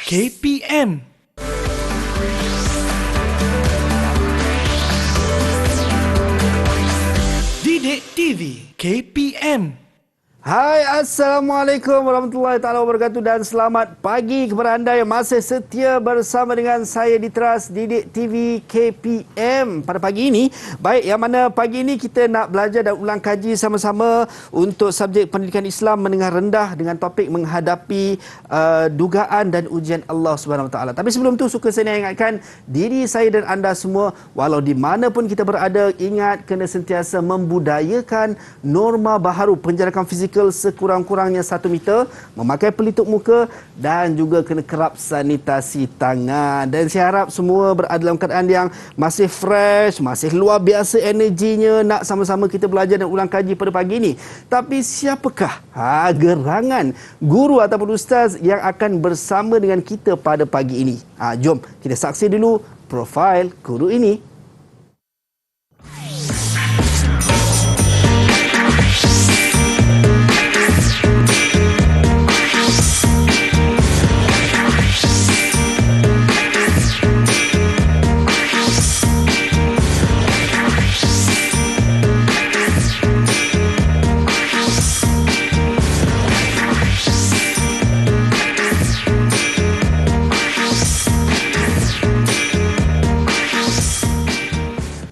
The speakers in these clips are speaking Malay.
KPM. Didik TV KPM. Hai, Assalamualaikum warahmatullahi taala wabarakatuh dan selamat pagi kepada anda yang masih setia bersama dengan saya di Teras Didik TV KPM. Pada pagi ini, baik yang mana pagi ini kita nak belajar dan ulang kaji sama-sama untuk subjek pendidikan Islam menengah rendah dengan topik menghadapi dugaan dan ujian Allah Subhanahu Wa Taala. Tapi sebelum tu suka saya nak ingatkan diri saya dan anda semua, walau di mana pun kita berada, ingat kena sentiasa membudayakan norma baharu penjarakan fizikal sekurang-kurangnya 1 meter, memakai pelitup muka dan juga kena kerap sanitasi tangan. Dan saya harap semua berada dalam keadaan yang masih fresh, masih luar biasa energinya nak sama-sama kita belajar dan ulang kaji pada pagi ini. Tapi siapakah gerangan guru ataupun ustaz yang akan bersama dengan kita pada pagi ini? Jom kita saksi dulu profil guru ini.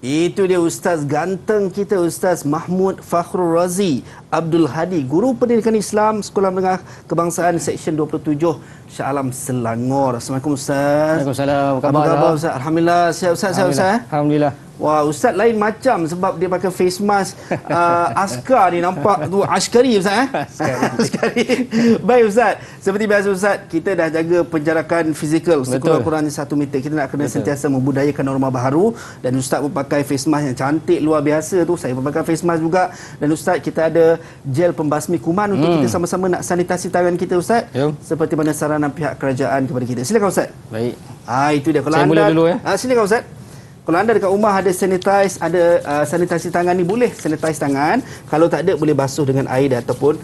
Itu dia Ustaz ganteng kita, Ustaz Mahmud Fakhrul Razi Abdul Hadi, Guru Pendidikan Islam Sekolah Menengah Kebangsaan Seksyen 27 Shah Alam Selangor. Assalamualaikum Ustaz. Waalaikumsalam. Apa khabar Ustaz? Alhamdulillah. Sihat Ustaz? Sihat Ustaz? Alhamdulillah. Wah, Ustaz lain macam sebab dia pakai face mask askar ni, nampak tu askari Ustaz Askari. Baik Ustaz, seperti biasa Ustaz, kita dah jaga penjarakan fizikal sekurang-kurangnya 1 meter. Kita nak kena sentiasa membudayakan norma baharu dan Ustaz pun pakai face mask yang cantik luar biasa tu. Saya pun pakai face mask juga. Dan Ustaz, kita ada gel pembasmi kuman untuk kita sama-sama nak sanitasi tangan kita Ustaz. Seperti mana saranan pihak kerajaan kepada kita. Silakan Ustaz. Baik. Itu dia. Kalau saya anda mula dulu ya. Silakan Ustaz. Kalau anda dekat rumah ada sanitize, ada sanitasi tangan ni, boleh sanitize tangan. Kalau tak ada, boleh basuh dengan air ataupun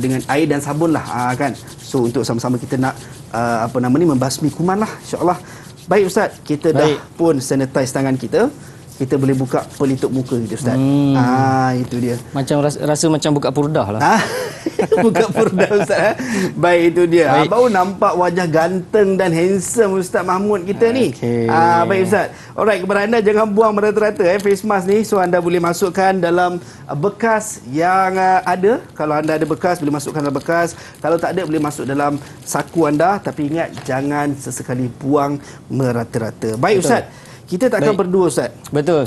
dengan air dan sabun lah kan. So untuk sama-sama kita nak membasmi kuman lah, insya-Allah. Baik Ustaz, kita dah pun sanitize tangan kita. Kita boleh buka pelitup muka kita Ustaz. Itu dia. Macam rasa macam buka purdah lah. Buka purdah Ustaz. Baik, itu dia. Baru nampak wajah ganteng dan handsome Ustaz Mahmud kita ni. Baik Ustaz. Alright, kepada anda jangan buang merata-rata face mask ni. So anda boleh masukkan dalam bekas yang ada. Kalau anda ada bekas, boleh masukkan dalam bekas. Kalau tak ada, boleh masuk dalam saku anda. Tapi ingat, jangan sesekali buang merata-rata. Baik Ustaz. Kita tak akan berdua Ustaz. Betul.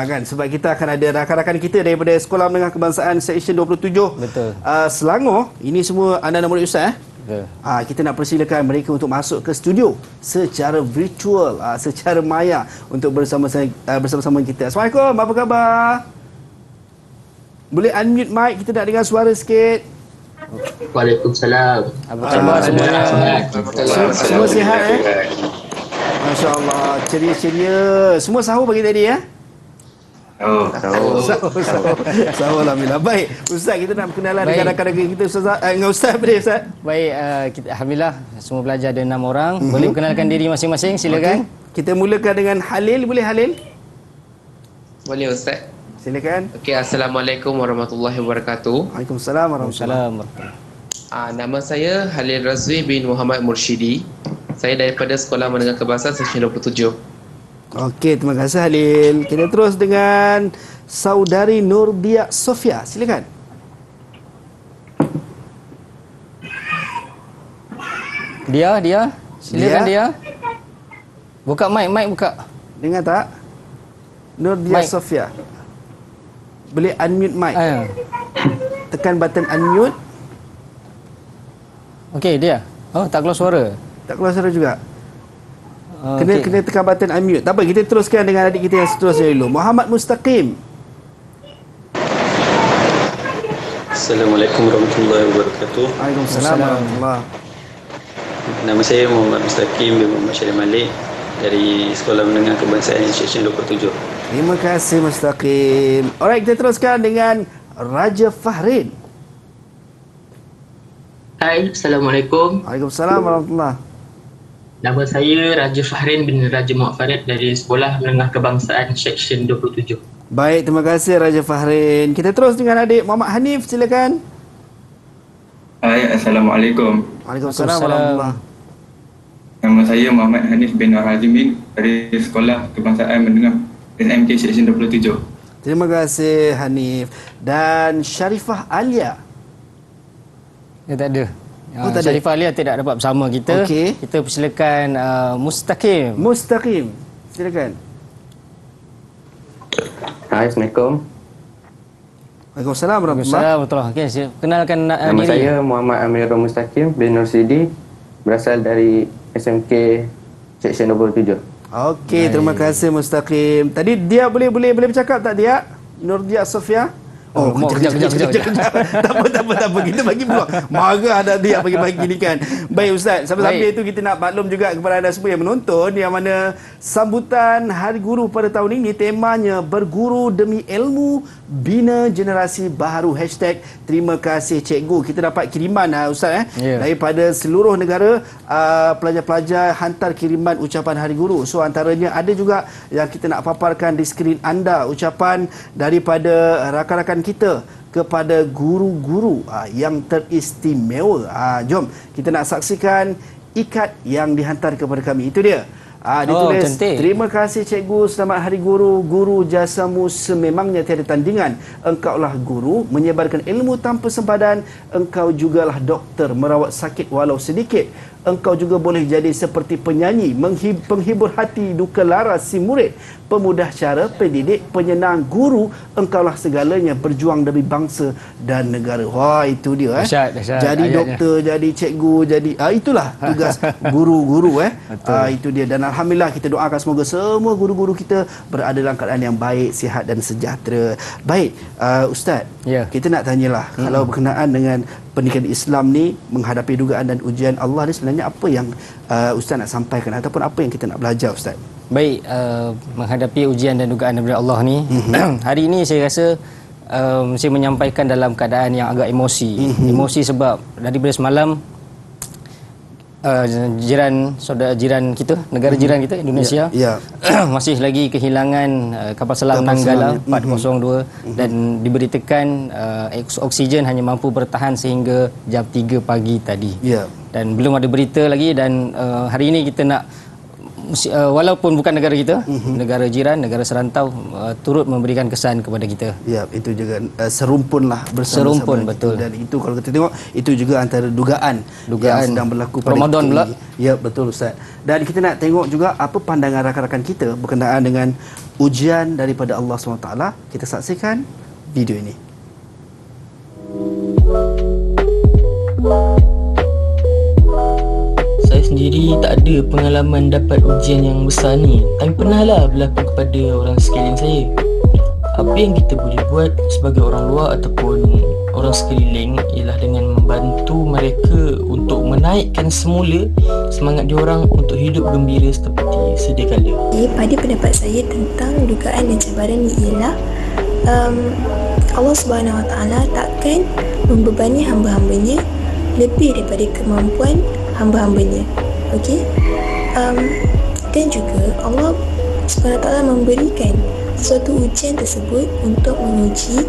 Kan, sebab kita akan ada rakan-rakan kita daripada Sekolah Menengah Kebangsaan Seksyen 27 Betul. Selangor. Ini semua anak-anak murid Ustaz. Betul. Kita nak persilakan mereka untuk masuk ke studio secara virtual, secara maya untuk bersama-sama kita. Assalamualaikum, apa khabar? Boleh unmute mic, kita nak dengar suara sikit. Waalaikumsalam. Apa khabar semuanya? Semua sihat Masya Allah, ceria-ceria. Semua sahur pagi tadi ya? Sahur alhamdulillah. Baik, Ustaz, kita nak berkenalan dengan rakan-rakan kita dengan Ustaz apa dia Ustaz? Baik, kita alhamdulillah semua belajar ada 6 orang. Boleh perkenalkan diri masing-masing, silakan. Kita mulakan dengan Halil, boleh Halil? Boleh Ustaz. Silakan. Okey, Assalamualaikum warahmatullahi wabarakatuh. Waalaikumsalam warahmatullahi Waalaikumsalam. Nama saya Halil Razwi bin Muhammad Mursyidi. Saya daripada Sekolah Menengah Kebangsaan Seksyen 27. Okey, terima kasih Halil. Kita terus dengan Saudari Nurdia Sofia. Silakan. Dia. Silakan dia. Buka mic buka. Dengar tak? Nurdia Sofia. Boleh unmute mic. Tekan button unmute. Okey, dia. Oh, tak keluar suara. Tak keluar suara juga. Kena tekan button unmute. Tak apa, kita teruskan dengan adik kita yang seterusnya dulu. Muhammad Mustaqim. Assalamualaikum warahmatullahi wabarakatuh. Waalaikumsalam warahmatullahi. Nama saya Muhammad Mustaqim bin Muhammad Syarif Malik dari Sekolah Menengah Kebangsaan Seksyen 27. Terima kasih Mustaqim. Alright, kita teruskan dengan Raja Fahrin. Hai, Assalamualaikum. Waalaikumsalam warahmatullahi. Nama saya Raja Fahrin bin Raja Muhammad Farid dari Sekolah Menengah Kebangsaan Seksyen 27. Baik, terima kasih Raja Fahrin. Kita terus dengan adik Muhammad Hanif, silakan. Hai, Assalamualaikum. Waalaikumsalam Waalaikumsalam. warahmatullahi. Nama saya Muhammad Hanif bin Hazimin dari Sekolah Kebangsaan Menengah SMK Seksyen 27. Terima kasih Hanif. Dan Syarifah Alia. Dia tak ada. Oh, tak ada. Syarifah Alia tidak dapat bersama kita. Okey. Kita persilakan Mustaqim. Mustaqim, silakan. Hai, Assalamualaikum. Waalaikumsalam warahmatullahi. Assalamualaikum. Okey, kenalkan Nama diri. saya Muhammad Amirul Mustaqim bin Nur Sidi, berasal dari SMK Seksyen 27. Okey, terima kasih Mustaqim. Tadi dia boleh bercakap tak dia? Nurdia Sofia? Oh, kejap. Tak apa. Kita bagi peluang. Marah ada dia pagi-pagi ni kan. Baik Ustaz, sambil-sambil itu kita nak maklum juga kepada anda semua yang menonton, yang mana sambutan Hari Guru pada tahun ini temanya berguru demi ilmu, bina generasi baharu. #Terima kasih Cikgu. Kita dapat kiriman Ustaz daripada seluruh negara. Pelajar-pelajar hantar kiriman ucapan Hari Guru. So antaranya ada juga yang kita nak paparkan di skrin anda, ucapan daripada rakan-rakan kita kepada guru-guru yang teristimewa. Jom kita nak saksikan ikat yang dihantar kepada kami. Itu dia. Dia tulis, cantik. terima kasih Cikgu, selamat Hari Guru. Guru, jasamu sememangnya tiada tandingan. Engkaulah guru, menyebarkan ilmu tanpa sempadan. Engkau jugalah doktor, merawat sakit walau sedikit. Engkau juga boleh jadi seperti penyanyi, penghibur hati duka lara si murid, pemudah cara, pendidik, penyenang, guru. Engkaulah segalanya, berjuang demi bangsa dan negara. Wah, itu dia. Dahsyat Jadi ayatnya. doktor, jadi cikgu, jadi itulah tugas guru-guru. Itu dia. Dan alhamdulillah kita doakan semoga semua guru-guru kita berada dalam keadaan yang baik, sihat dan sejahtera. Baik, Ustaz, kita nak tanyalah kalau berkenaan dengan pendidikan Islam ni menghadapi dugaan dan ujian Allah ni, sebenarnya apa yang Ustaz nak sampaikan ataupun apa yang kita nak belajar Ustaz? Baik, menghadapi ujian dan dugaan daripada Allah ni, hari ini saya rasa saya menyampaikan dalam keadaan yang agak emosi. Emosi sebab daripada semalam saudara jiran kita, negara jiran kita Indonesia, masih lagi kehilangan kapal selam Nanggala 402 dan diberitakan oksigen hanya mampu bertahan sehingga jam 3 pagi tadi. Dan belum ada berita lagi, dan hari ini kita nak walaupun bukan negara kita, negara jiran, negara serantau, turut memberikan kesan kepada kita. Ya, itu juga serumpunlah bersama-sama. Serumpun, betul. Dan itu kalau kita tengok, itu juga antara dugaan yang sedang berlaku pada Ramadan kita pula. ini. Ya, betul Ustaz. Dan kita nak tengok juga apa pandangan rakan-rakan kita berkenaan dengan ujian daripada Allah SWT. Kita saksikan video ini. Saya sendiri tak ada pengalaman dapat ujian yang besar ni, tapi pernahlah berlaku kepada orang sekeliling saya. Apa yang kita boleh buat sebagai orang luar ataupun orang sekeliling ialah dengan membantu mereka untuk menaikkan semula semangat diorang untuk hidup gembira seperti sedia kala. Pada pendapat saya tentang dugaan dan cabaran ni ialah Allah Subhanahu Wa Taala takkan membebani hamba-hambanya lebih daripada kemampuan hamba-hambanya. Okey? Dan juga Allah Subhanahu Wa Taala memberikan suatu ujian tersebut untuk menguji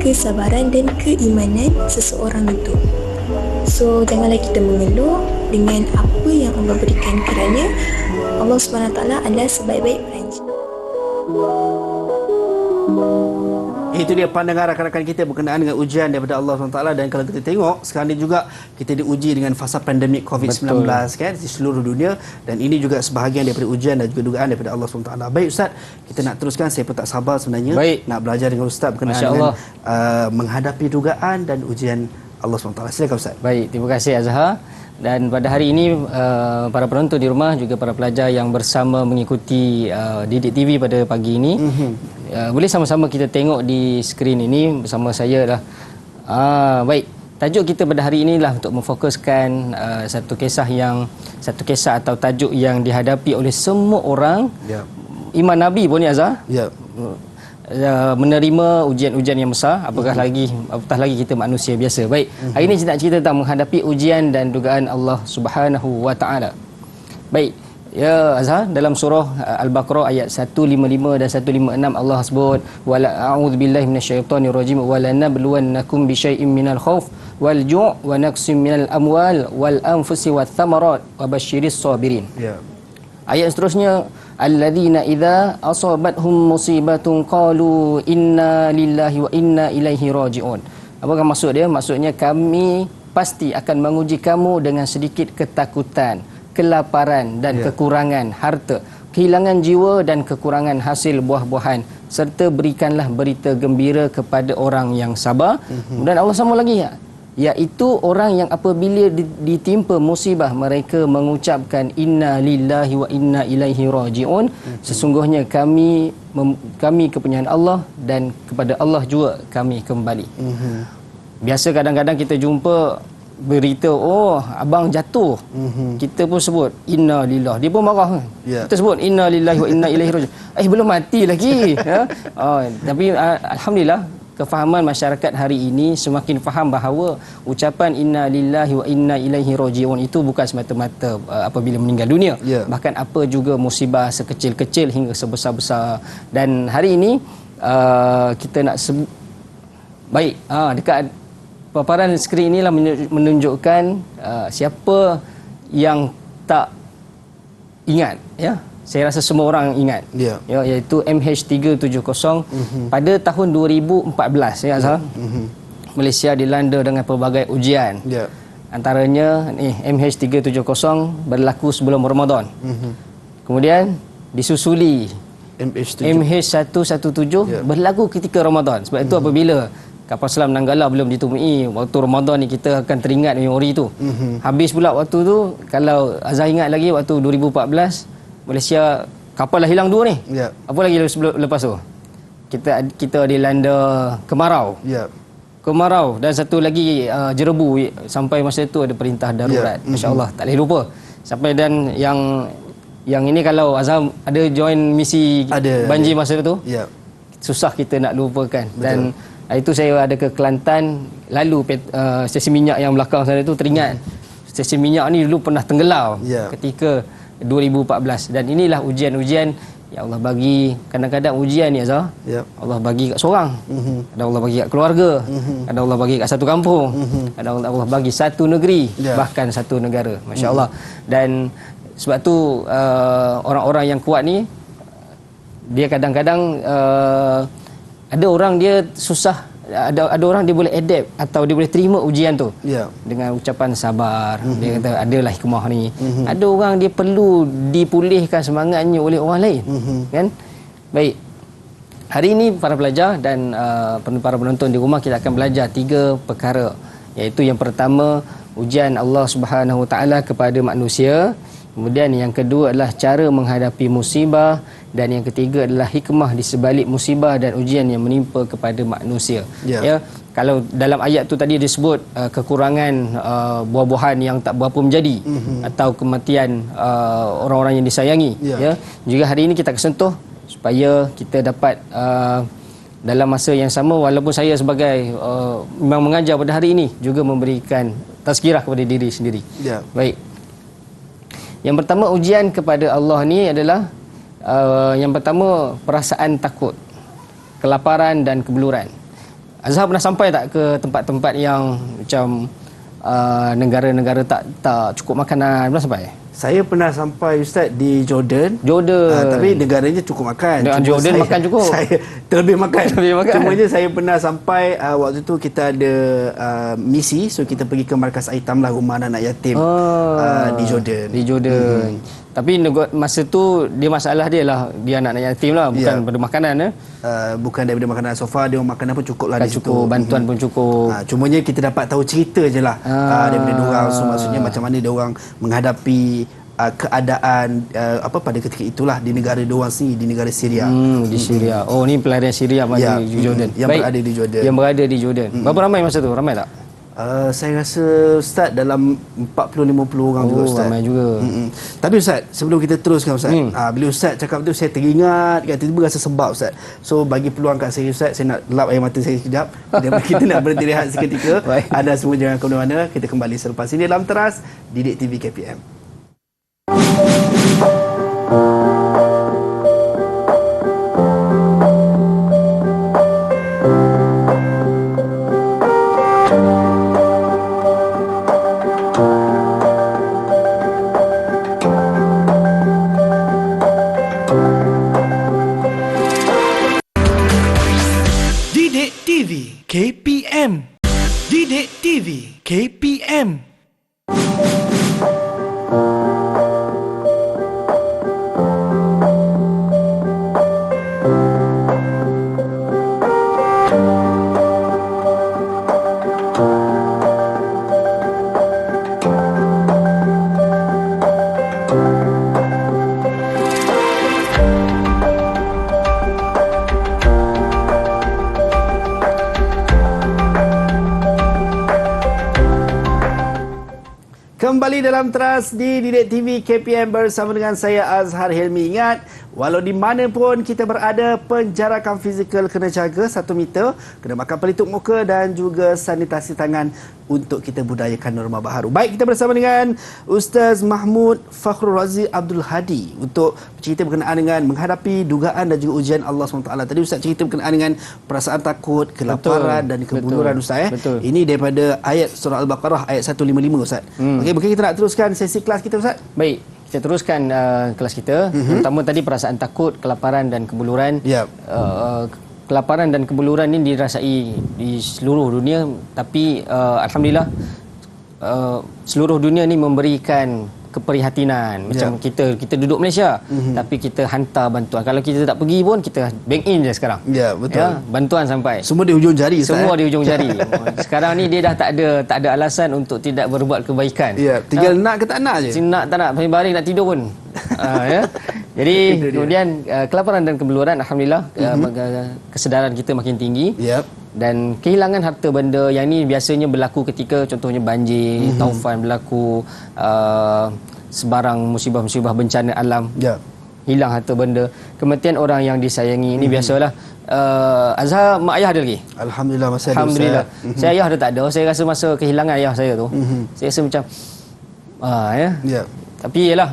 kesabaran dan keimanan seseorang itu. So janganlah kita mengeluh dengan apa yang Allah berikan, kerana Allah Subhanahu Wa Taala adalah sebaik-baik perancang. Itu dia pandangan rakan-rakan kita berkenaan dengan ujian daripada Allah SWT. Dan kalau kita tengok sekarang ni juga kita diuji dengan fasa pandemik COVID-19 kan di seluruh dunia, dan ini juga sebahagian daripada ujian dan juga dugaan daripada Allah SWT. Baik Ustaz, kita nak teruskan. Saya pun tak sabar sebenarnya nak belajar dengan Ustaz berkenaan dengan menghadapi dugaan dan ujian Allah SWT. Silakan Ustaz. Baik, terima kasih Azhar. Dan pada hari ini para penonton di rumah, juga para pelajar yang bersama mengikuti Didik TV pada pagi ini, boleh sama-sama kita tengok di skrin ini bersama saya lah. Baik, tajuk kita pada hari inilah untuk memfokuskan satu kisah atau tajuk yang dihadapi oleh semua orang. Iman Nabi pun ni Azhar. Menerima ujian-ujian yang besar, apatah lagi kita manusia biasa. Baik, hari ini kita nak cerita tentang menghadapi ujian dan dugaan Allah Subhanahu Wa Taala. Baik. Ya Azhar, dalam surah Al-Baqarah ayat 155 dan 156 Allah sebut wala a'udzubillahi minasyaitonirrajim walanabluwannakum bisyai'im minal khauf wal ju' wa naqsim minal amwal wal anfusi wath thamarat wa basyiris sabirin. Ya. Ayat seterusnya alladzina idza asabathum musibatun qalu inna lillahi wa inna ilaihi raji'un. Apakah maksud dia? Maksudnya kami pasti akan menguji kamu dengan sedikit ketakutan, kelaparan dan kekurangan harta, kehilangan jiwa dan kekurangan hasil buah-buahan, serta berikanlah berita gembira kepada orang yang sabar. Dan Allah sambung lagi, iaitu orang yang apabila ditimpa musibah mereka mengucapkan inna lillahi wa inna ilaihi raji'un. Sesungguhnya kami kepunyaan Allah dan kepada Allah juga kami kembali. Biasa kadang-kadang kita jumpa berita, oh abang jatuh, kita pun sebut inna lillahi, dia pun marah. Kita sebut inna lillahi wa inna ilaihi raji'un, belum mati lagi. Tapi alhamdulillah kefahaman masyarakat hari ini semakin faham bahawa ucapan inna lillahi wa inna ilaihi raji'un itu bukan semata-mata apabila meninggal dunia, bahkan apa juga musibah sekecil-kecil hingga sebesar-besar. Dan hari ini kita nak baik, dekat paparan skrin inilah menunjukkan siapa yang tak ingat, ya. Saya rasa semua orang ingat, ya, iaitu MH370 pada tahun 2014, ya Azhar. Malaysia dilanda dengan pelbagai ujian. Antaranya MH370 berlaku sebelum Ramadan. Kemudian disusuli MH117 berlaku ketika Ramadan. Sebab itu apabila kapal selam Nanggala belum ditumui waktu Ramadan ni, kita akan teringat memori tu. Habis pula waktu tu, kalau Azhar ingat lagi waktu 2014 Malaysia kapal dah hilang 2 ni. Apa lagi lepas tu? Kita dilanda kemarau. Kemarau dan satu lagi jerebu. Sampai masa tu ada perintah darurat. Masya-Allah, tak boleh lupa. Sampai dan yang ini kalau Azhar ada join misi banjir masa tu, susah kita nak lupakan. Dan itu saya ada ke Kelantan, lalu stesen minyak yang belakang sana tu, teringat stesen minyak ni dulu pernah tenggelam ketika 2014. Dan inilah ujian-ujian yang Allah bagi. Kadang-kadang ujian ni Azhar, Allah bagi kat seorang, ada Allah bagi kat keluarga, ada Allah bagi kat satu kampung, ada Allah bagi satu negeri, bahkan satu negara. Masya-Allah. Dan sebab tu orang-orang yang kuat ni, dia kadang-kadang ada orang dia susah, ada orang dia boleh adapt atau dia boleh terima ujian tu dengan ucapan sabar. Dia kata adalah hikmah ni. Ada orang dia perlu dipulihkan semangatnya oleh orang lain, kan? Baik, hari ini para pelajar dan para penonton di rumah, kita akan belajar 3 perkara, iaitu yang pertama ujian Allah Subhanahu Wa Taala kepada manusia. Kemudian yang kedua adalah cara menghadapi musibah, dan yang ketiga adalah hikmah di sebalik musibah dan ujian yang menimpa kepada manusia. Ya, kalau dalam ayat tu tadi disebut kekurangan buah-buahan yang tak berapa menjadi, atau kematian orang-orang yang disayangi. Ya, juga hari ini kita akan sentuh supaya kita dapat dalam masa yang sama, walaupun saya sebagai memang mengajar pada hari ini, juga memberikan tazkirah kepada diri sendiri. Baik. Yang pertama, ujian kepada Allah ni adalah yang pertama perasaan takut, kelaparan dan kebeluran. Azhar pernah sampai tak ke tempat-tempat yang macam negara-negara tak cukup makanan? Pernah sampai? Saya pernah sampai Ustaz di Jordan. Tapi negaranya cukup makan. Jordan makan cukup. Saya terlebih makan. Cumanya saya pernah sampai waktu tu kita ada misi, so kita pergi ke markas Aitam lah, rumah anak yatim di Jordan. Di Jordan. Tapi masa tu dia masalah dia lah, dia anak yatim lah, bukan pada makanan. Bukan daripada makanan sofa, dia makanan pun cukup lah di situ. Bantuan pun cukup. Cumanya kita dapat tahu cerita je lah daripada diorang. So maksudnya macam mana diorang menghadapi keadaan pada ketika itulah di negara diorang sendiri, di negara Syria. Di Syria. Oh, ni pelarian Syria di Jordan. Yang berada di Jordan. Yang berada di Jordan. Berapa ramai masa tu? Ramai tak? Saya rasa Ustaz dalam 40-50 orang juga Ustaz. Ramai juga. Tapi Ustaz, sebelum kita teruskan Ustaz, bila Ustaz cakap tu saya teringat, tiba-tiba rasa sebab Ustaz. So bagi peluang kat saya Ustaz, saya nak lap air mata saya sekejap. Kita nak berhenti rehat seketika. Anda semua jangan ke mana-mana. Kita kembali selepas ini dalam Teras Didik TV KPM. TV KPM. Didik TV KPM. Kembali dalam Teras di Didik TV KPM bersama dengan saya Azhar Hilmi. Ingat, walau di mana pun kita berada, penjarakan fizikal kena jaga 1 meter, kena makan pelitup muka dan juga sanitasi tangan untuk kita budayakan norma baharu. Baik, kita bersama dengan Ustaz Mahmud Fakhrul Razi Abdul Hadi untuk cerita berkenaan dengan menghadapi dugaan dan juga ujian Allah SWT. Tadi Ustaz cerita berkenaan dengan perasaan takut, kelaparan dan kebuluran Ustaz. Betul. Ini daripada ayat surah Al-Baqarah ayat 155 Ustaz. Okey, mungkin kita nak teruskan sesi kelas kita Ustaz. Baik, kita teruskan kelas kita. Terutama tadi perasaan takut, kelaparan dan kebuluran. Ya. Kelaparan dan kebuluran ini dirasai di seluruh dunia, tapi alhamdulillah seluruh dunia ni memberikan keprihatinan. Macam kita duduk Malaysia, tapi kita hantar bantuan. Kalau kita tak pergi pun kita bank in je sekarang. Ya, betul. Bantuan sampai. Semua di hujung jari Ustaz. Semua di hujung jari. Sekarang ni dia dah tak ada alasan untuk tidak berbuat kebaikan. Ya, tinggal nak ke tak nak je. Nak tak nak, baring nak tidur pun. Ya. Jadi kemudian kelaparan dan kebuluran, alhamdulillah kesedaran kita makin tinggi. Yep. Dan kehilangan harta benda yang ni biasanya berlaku ketika contohnya banjir, taufan berlaku, sebarang musibah-musibah bencana alam. Yep. Hilang harta benda, kematian orang yang disayangi, ini biasalah. Azhar, mak ayah ada lagi? Alhamdulillah masih ada. Alhamdulillah. Saya ayah dah tak ada. Saya rasa masa kehilangan ayah saya tu, saya rasa macam Ya. Tapi yalah,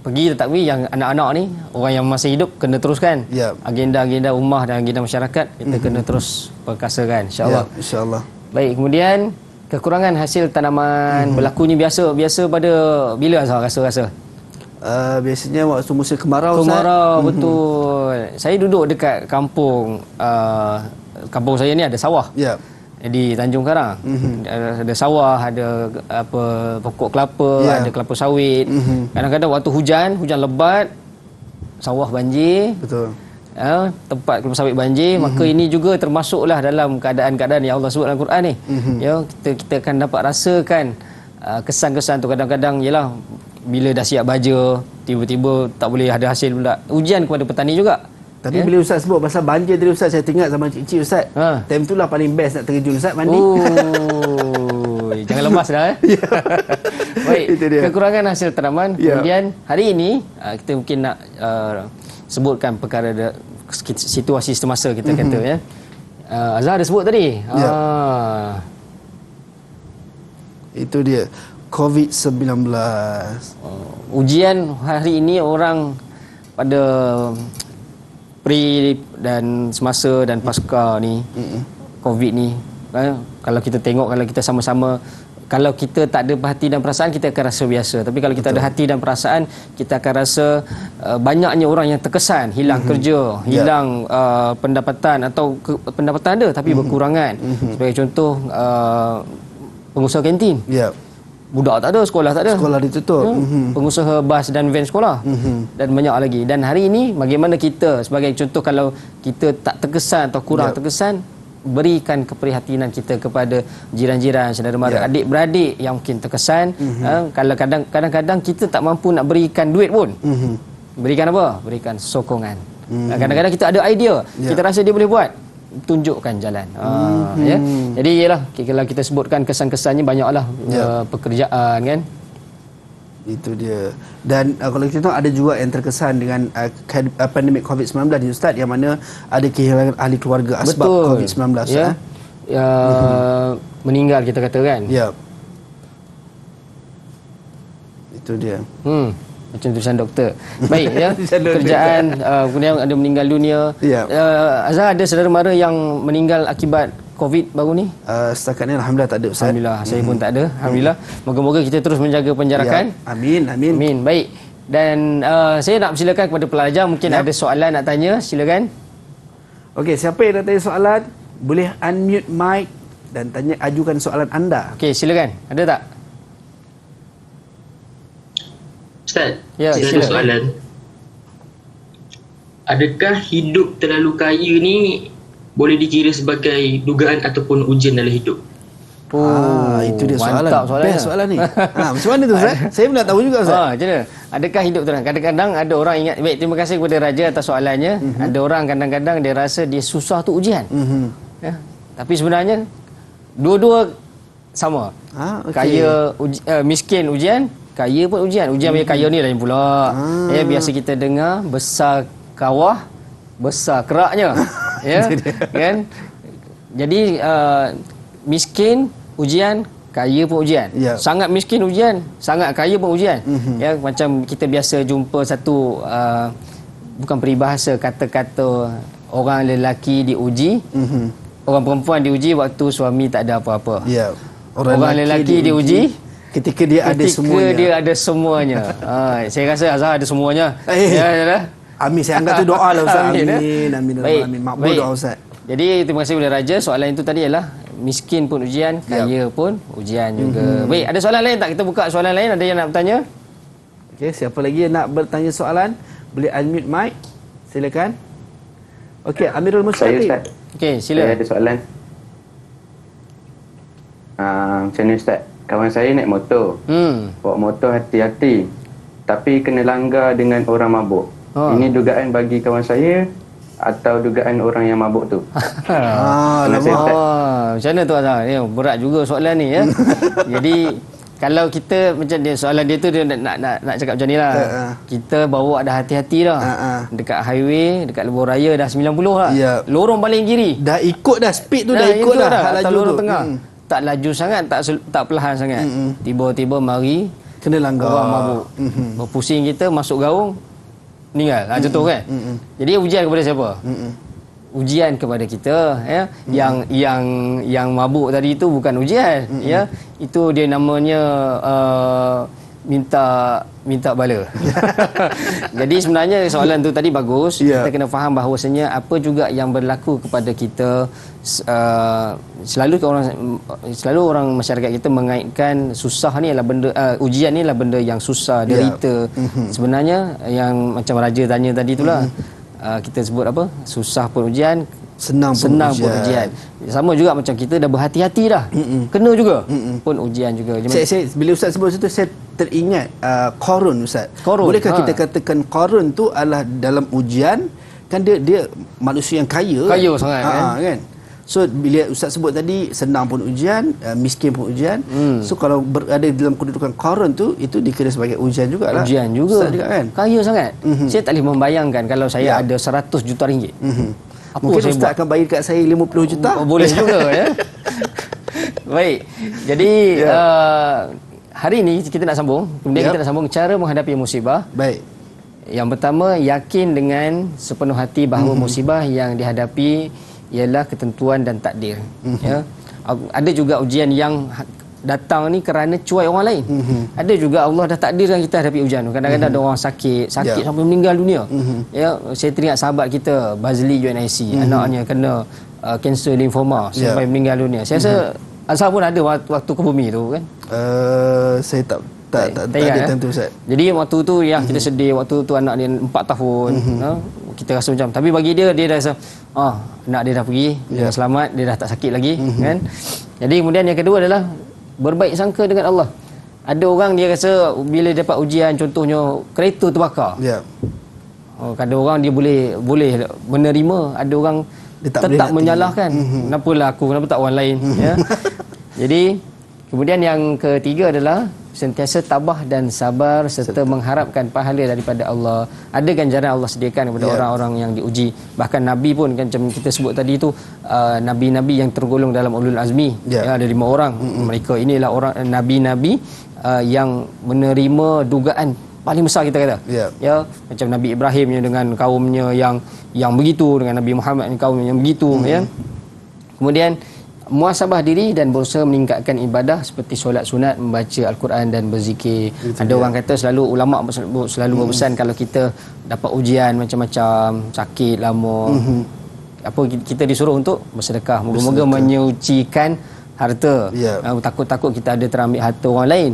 pergi tak pergi, yang anak-anak ni, orang yang masih hidup kena teruskan. Ya. Agenda-agenda ummah dan agenda masyarakat kita kena terus perkasakan, insya-Allah. Ya, insya-Allah. Baik, kemudian kekurangan hasil tanaman berlakunya biasa pada bila Azhar rasa? Biasanya waktu musim kemarau. Kemarau, betul. Saya duduk dekat kampung, kampung saya ni ada sawah. Ya. Di Tanjung Karang. Ada sawah, ada pokok kelapa, ada kelapa sawit. Kadang-kadang waktu hujan lebat, sawah banjir. Betul. Tempat kelapa sawit banjir, maka ini juga termasuklah dalam keadaan-keadaan yang Allah sebut dalam Quran ni. Ya, kita akan dapat rasakan kesan-kesan tu. Kadang-kadang ialah bila dah siap baja, tiba-tiba tak boleh ada hasil pula. Ujian kepada petani juga. Tapi bila Ustaz sebut pasal banjir tadi Ustaz, saya teringat zaman kecil Ustaz. Time tu lah paling best nak terjun Ustaz, mandi. Jangan lemas dah. Baik, kekurangan hasil tanaman. Kemudian hari ini kita mungkin nak sebutkan perkara situasi semasa kita kata ya. Azhar ada sebut tadi. Itu dia, COVID-19. Ujian hari ini orang pada pre dan semasa dan pasca ni, COVID ni, kalau kita tengok, kalau kita sama-sama, kalau kita tak ada hati dan perasaan, kita akan rasa biasa. Tapi kalau kita ada hati dan perasaan, kita akan rasa banyaknya orang yang terkesan, hilang kerja, hilang pendapatan, atau pendapatan ada tapi berkurangan. Sebagai contoh, pengusaha kantin. Budak tak ada, sekolah tak ada. Sekolah ditutup. Pengusaha bas dan van sekolah. Dan banyak lagi. Dan hari ini bagaimana kita, sebagai contoh, kalau kita tak terkesan atau kurang terkesan, berikan keprihatinan kita kepada jiran-jiran, saudara mara, adik-beradik yang mungkin terkesan. Kalau kadang-kadang kita tak mampu nak berikan duit pun. Berikan apa? Berikan sokongan. Kadang-kadang kita ada idea, kita rasa dia boleh buat, tunjukkan jalan. Ya. Jadi ialah kalau kita sebutkan kesan-kesannya banyaklah, pekerjaan kan. Itu dia. Dan kalau kita tahu ada juga yang terkesan dengan pandemik COVID-19 ni Ustaz, yang mana ada kehilangan ahli keluarga sebab COVID-19. Meninggal kita kata kan. Ya. Itu dia. Macam tulisan doktor. Baik ya. Pekerjaan, kemudian ada meninggal dunia. Azhar, ada saudara mara yang meninggal akibat COVID baru ni? Setakat ni alhamdulillah tak ada Ustaz. Alhamdulillah, saya pun tak ada. Alhamdulillah. Moga-moga kita terus menjaga penjarakan. Amin. Amin. Baik. Dan saya nak persilakan kepada pelajar, mungkin ada soalan nak tanya, silakan. Okey, siapa yang nak tanya soalan? boleh unmute mic dan ajukan soalan anda. Okey, silakan. Ada tak? Ustaz, Ya, saya ada silakan. soalan. Adakah hidup terlalu kaya ni boleh dikira sebagai dugaan ataupun ujian dalam hidup? Itu dia soalan. Mantap soalannya. Best soalan ni. Macam mana tu Ustaz? Saya pun nak tahu juga Ustaz. Macam mana? Adakah hidup terang? Kadang-kadang ada orang ingat, baik, terima kasih kepada Raja atas soalannya. Ada orang kadang-kadang dia rasa dia susah tu ujian. Ya. Tapi sebenarnya dua-dua sama. Okey. Kaya miskin ujian, kaya pun ujian. Ujian punya kaya ni lain pula. Biasa kita dengar besar kawah, besar keraknya. Ya. Kan? Jadi miskin ujian, kaya pun ujian. Ya. Sangat miskin ujian, sangat kaya pun ujian. Ya, macam kita biasa jumpa satu bukan peribahasa, kata-kata orang lelaki diuji, orang perempuan diuji waktu suami tak ada apa-apa. Ya. Orang lelaki diuji ketika dia ada semuanya. Dia ada semuanya. Saya rasa Azhar ada semuanya. Ya. Amin, saya anggap tu doa lah Ustaz. Amin, Amin. Baik. Amin. Makbul Baik. doa Ustaz. Jadi terima kasih kepada Raja. Soalan itu tadi ialah miskin pun ujian, kaya pun ujian juga. Baik, ada soalan lain tak? Kita buka soalan lain. Ada yang nak bertanya? Okey, siapa lagi yang nak bertanya soalan? Boleh unmute mic. Silakan. Okey, Amirul Saya Mustaqim. Ustaz. Okey, Saya sila. ada soalan. Macam ni Ustaz. Kawan saya naik motor. Bawa motor hati-hati. Tapi kena langgar dengan orang mabuk. Ini dugaan bagi kawan saya atau dugaan orang yang mabuk tu? Macam mana tu Azhar? Berat juga soalan ni ya. Jadi kalau kita macam dia soalan dia tu dia nak cakap macam ni lah. Kita bawa dah hati-hati dah. Dekat highway, dekat lebuh raya dah 90 lah. Lorong paling kiri. Dah ikut dah, speed tu dah ikut dah. Atau lorong tengah. Tak laju sangat, tak perlahan sangat. Tiba-tiba mari kena langgar. Orang mabuk. Berpusing kita masuk gaung, meninggal. Contoh kan. Jadi ujian kepada siapa? Ujian kepada kita ya. Yang mabuk tadi itu bukan ujian ya. Itu dia namanya minta bala. Jadi sebenarnya soalan tu tadi bagus. Kita kena faham bahawasanya apa juga yang berlaku kepada kita, selalu orang masyarakat kita mengaitkan susah ni adalah benda, ujian ni adalah benda yang susah, derita. Sebenarnya yang macam Raja tanya tadi itulah, kita sebut apa? Susah pun ujian, senang pun ujian. Sama juga macam kita dah berhati-hati dah. Kena juga pun ujian juga. Saya bila Ustaz sebut situ saya teringat Qarun Ustaz. Qarun. Bolehkah kita katakan Qarun tu adalah dalam ujian, kan dia manusia yang kaya. Kaya sangat kan. So bila Ustaz sebut tadi senang pun ujian, miskin pun ujian. So kalau berada dalam kedudukan Qarun tu, itu dikira sebagai ujian jugalah. Ujian juga. Ustaz juga kan. Kaya sangat. Saya tak boleh membayangkan kalau saya ada 100 juta ringgit. Apa mungkin saya Ustaz buat? akan bayar dekat saya 50 juta. Boleh juga ya. Baik. Jadi hari ini kita nak sambung. Kemudian kita nak sambung cara menghadapi musibah. Baik. Yang pertama, yakin dengan sepenuh hati bahawa musibah yang dihadapi ialah ketentuan dan takdir. Ya. Ada juga ujian yang datang ni kerana cuai orang lain. Ada juga Allah dah takdirkan kita hadapi ujian. Kadang-kadang ada orang sakit sampai meninggal dunia. Ya, saya teringat sahabat kita Bazli UNIC, anaknya kena kanser limfoma sampai meninggal dunia. Saya rasa Azhar pun ada waktu ke bumi tu kan. Saya tak ada tentu Ustaz. Jadi waktu tu yang kita sedih, waktu tu anak dia 4 tahun. Kita rasa macam, tapi bagi dia dah rasa anak dia dah pergi, dia dah selamat, dia dah tak sakit lagi kan. Jadi kemudian yang kedua adalah berbaik sangka dengan Allah. Ada orang dia rasa bila dapat ujian, contohnya kereta terbakar. Ada orang dia boleh menerima, ada orang dia tetap menyalahkan. Kenapalah aku, kenapa tak orang lain ya. Jadi kemudian yang ketiga adalah sentiasa tabah dan sabar serta mengharapkan pahala daripada Allah. Ada ganjaran Allah sediakan kepada orang-orang yang diuji. Bahkan Nabi pun kan, macam kita sebut tadi tu, Nabi-Nabi yang tergolong dalam ulul azmi, ada 5 orang. Mereka inilah orang Nabi-Nabi yang menerima dugaan paling besar, kita kata. Ya, macam Nabi Ibrahim yang dengan kaumnya yang begitu, dengan Nabi Muhammad yang kaumnya yang begitu ya. Kemudian muhasabah diri dan berusaha meningkatkan ibadah seperti solat sunat, membaca Al-Quran dan berzikir. Ada orang kata, selalu ulama selalu berpesan kalau kita dapat ujian macam-macam, sakit lama, kita disuruh untuk bersedekah. Moga-moga menyucikan harta. Takut-takut kita ada terambil harta orang lain.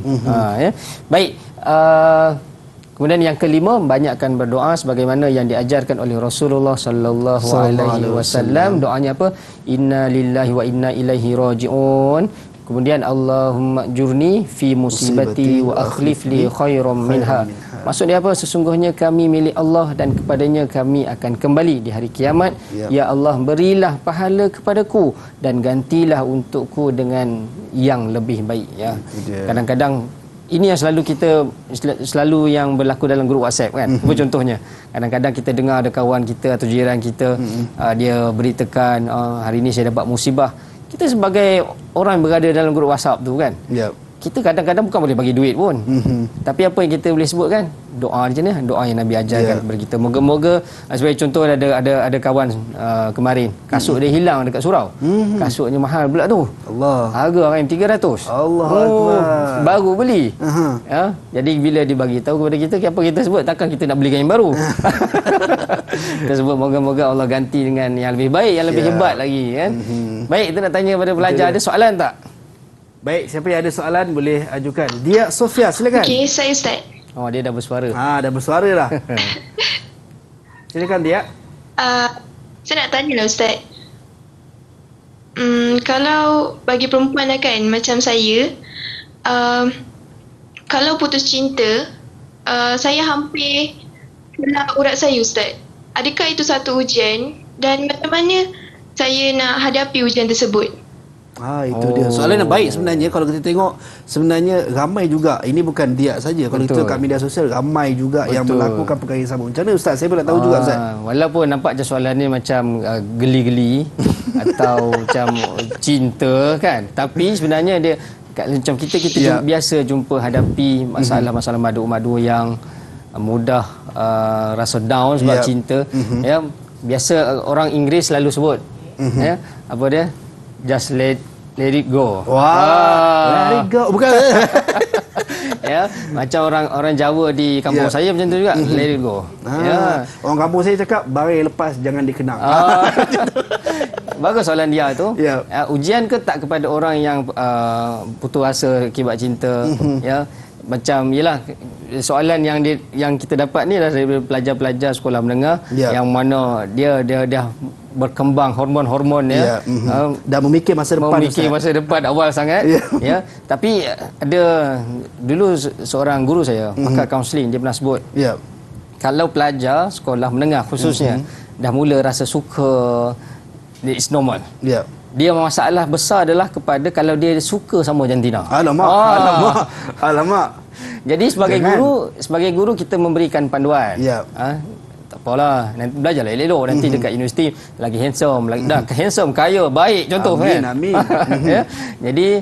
Ya. Baik. Kemudian yang kelima, banyakkan berdoa sebagaimana yang diajarkan oleh Rasulullah sallallahu alaihi wasallam. Doanya apa? Inna lillahi wa inna ilaihi raji'un. Kemudian Allahumma jurni fi musibati wa akhlif li khairam minha. Maksud dia apa? Sesungguhnya kami milik Allah dan kepadanya kami akan kembali di hari kiamat. Ya Allah, berilah pahala kepadaku dan gantilah untukku dengan yang lebih baik. Ya. Kadang-kadang ini yang selalu yang berlaku dalam grup WhatsApp kan. Apa contohnya? Kadang-kadang kita dengar ada kawan kita atau jiran kita dia beritakan hari ini saya dapat musibah. Kita sebagai orang yang berada dalam grup WhatsApp tu kan. Kita kadang-kadang bukan boleh bagi duit pun. Tapi apa yang kita boleh sebut kan? Doa je ni, doa yang Nabi ajarkan kepada kita. Moga-moga sebagai contoh ada kawan kemarin kasut dia hilang dekat surau. Kasutnya mahal pula tu. Allah. Harga RM300. Allah Akbar. Baru beli. Ya. Jadi bila dibagi tahu kepada kita, apa kita sebut? Takkan kita nak belikan yang baru. Kita sebut moga-moga Allah ganti dengan yang lebih baik, yang lebih hebat lagi kan. Baik, kita nak tanya kepada pelajar, ada soalan tak? Baik, siapa yang ada soalan boleh ajukan. Dia Sofia, silakan. Okey, saya Ustaz. Oh, dia dah bersuara. Dah bersuara dah. Silakan dia. Saya nak tanya lah Ustaz. Kalau bagi perempuan lah kan, macam saya, kalau putus cinta, saya hampir kena urat saya Ustaz. Adakah itu satu ujian dan macam mana saya nak hadapi ujian tersebut? Itu dia. Soalan yang baik sebenarnya. Kalau kita tengok, sebenarnya ramai juga. Ini bukan dia saja. Kalau kita kat media sosial, ramai juga yang melakukan perkara yang sama. Macam mana Ustaz? Saya pun nak tahu juga Ustaz. Walaupun nampak je soalan ni macam geli-geli atau macam cinta kan, tapi sebenarnya dia macam kita biasa jumpa hadapi masalah-masalah madu-madu yang mudah rasa down sebab cinta. Ya, biasa orang Inggeris selalu sebut ya, apa dia? Just let it go. Let it go. Bukan. Ya, macam orang Jawa di kampung saya macam tu juga. Let it go. Ya. Orang kampung saya cakap barang lepas jangan dikenang. Bagus soalan dia tu. Ujian ke tak kepada orang yang putus asa akibat cinta? Ya. Macam yalah, soalan yang kita dapat ni adalah dari pelajar-pelajar sekolah menengah yang mana dia berkembang hormon-hormon ya. Dah memikir masa depan. Masa depan awal sangat. Ya. Tapi ada dulu seorang guru saya, pakar kaunseling, dia pernah sebut. Kalau pelajar sekolah menengah khususnya dah mula rasa suka, it's normal. Dia masalah besar adalah kepada kalau dia suka sama jantina. Alamak. Jadi sebagai guru kita memberikan panduan. Tak apalah, nanti belajarlah elok, nanti dekat universiti lagi handsome, dah handsome, kaya, baik contoh kan. Amin. Ya. Jadi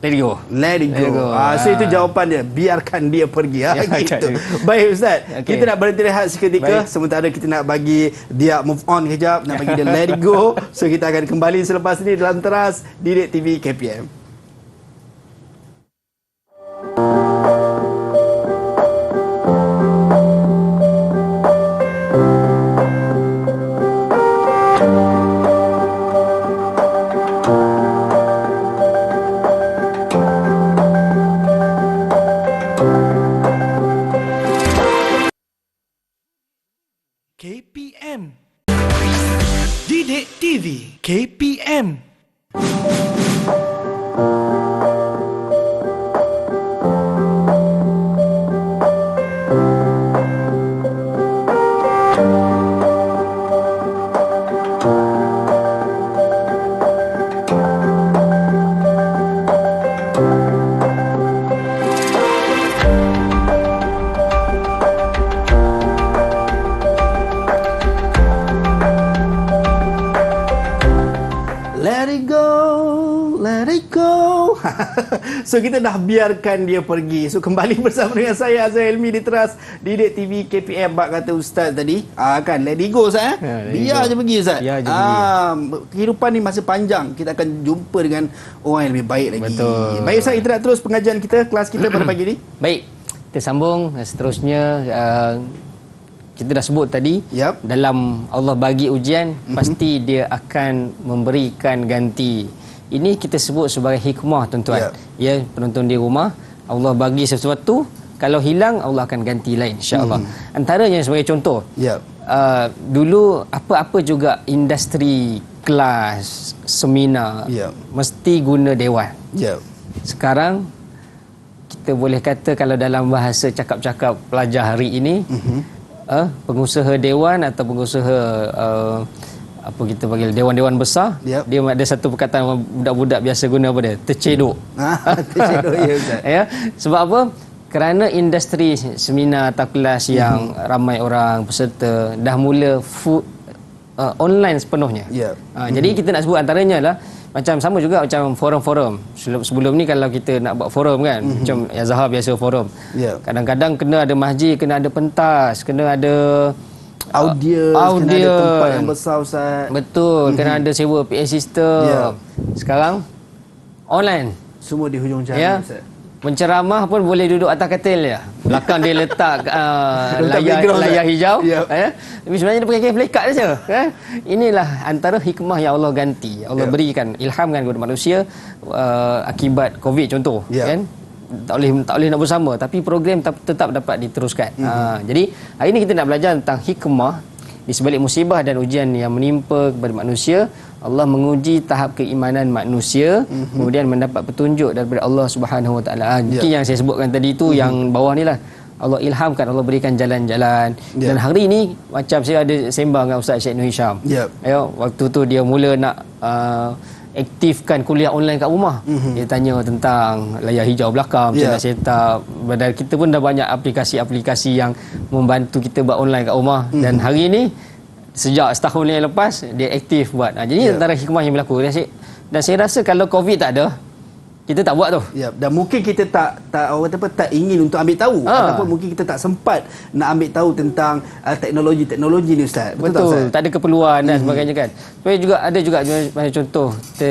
let it go. Let it go. So itu jawapan dia. Biarkan dia pergi. Gitu. Baik Ustaz. Kita nak berhenti rehat seketika. Sementara kita nak bagi dia move on kejap. Nak bagi dia let it go. So kita akan kembali selepas ini dalam Teras Didik TV KPM. KPM Didik TV KPM. So kita dah biarkan dia pergi. So kembali bersama dengan saya Azhar Helmi di Teras Didik TV KPM. Bak kata Ustaz tadi kan let it go Ustaz. Biar je pergi Ustaz. Kehidupan ni masih panjang. Kita akan jumpa dengan orang yang lebih baik lagi. Betul. Baik Ustaz, kita nak terus pengajian kita, kelas kita pada pagi ni. Baik, kita sambung seterusnya. kita dah sebut tadi, dalam Allah bagi ujian, pasti dia akan memberikan ganti. Ini kita sebut sebagai hikmah, tuan-tuan. Ya, penonton di rumah, Allah bagi sesuatu, kalau hilang Allah akan ganti lain, insya-Allah. Antaranya sebagai contoh, dulu apa-apa juga industri, kelas, seminar, mesti guna dewan. Sekarang kita boleh kata kalau dalam bahasa cakap-cakap pelajar hari ini, pengusaha dewan atau pengusaha apa kita panggil dewan-dewan besar, dia ada satu perkataan budak-budak biasa guna apa dia? Tercedok. Tercedok, ya Ustaz. Ya, sebab apa? Kerana industri seminar atau kelas yang ramai orang peserta dah mula online sepenuhnya. Jadi kita nak sebut antaranya lah, macam sama juga macam forum-forum. Sebelum ni kalau kita nak buat forum kan, macam Zahar biasa forum. Kadang-kadang kena ada masjid, kena ada pentas, kena ada audience, kena ada tempat yang besar Ustaz. Betul, kena ada sewa PA system. Sekarang online. Semua di hujung jalan Ustaz. Menceramah pun boleh duduk atas katil dia. Belakang dia letak layar hijau. Tapi sebenarnya dia pakai kain pelikat saja. Inilah antara hikmah yang Allah ganti. Allah berikan, ilhamkan kepada manusia akibat COVID contoh. Kan? Tak boleh nak bersama, tapi program tetap dapat diteruskan. Jadi hari ini kita nak belajar tentang hikmah di sebalik musibah dan ujian yang menimpa kepada manusia. Allah menguji tahap keimanan manusia, kemudian mendapat petunjuk daripada Allah Subhanahu Wa Taala. Mungkin yang saya sebutkan tadi tu, yang bawah ni lah, Allah ilhamkan, Allah berikan jalan-jalan. Dan hari ini macam saya ada sembang dengan Ustaz Syed Nur Hisham. Waktu tu dia mula nak aktifkan kuliah online kat rumah. Dia tanya tentang layar hijau belakang, macam nak set up. Dan kita pun dah banyak aplikasi-aplikasi yang membantu kita buat online kat rumah. Dan hari ini sejak setahun yang lepas dia aktif buat. Jadi antara hikmah yang berlaku. Dan saya rasa kalau COVID tak ada, kita tak buat tu. Dan mungkin kita tak ingin untuk ambil tahu, ataupun mungkin kita tak sempat nak ambil tahu tentang teknologi ni Ustaz. Betul, tak ada keperluan dan sebagainya kan. Tapi juga ada juga macam contoh, kita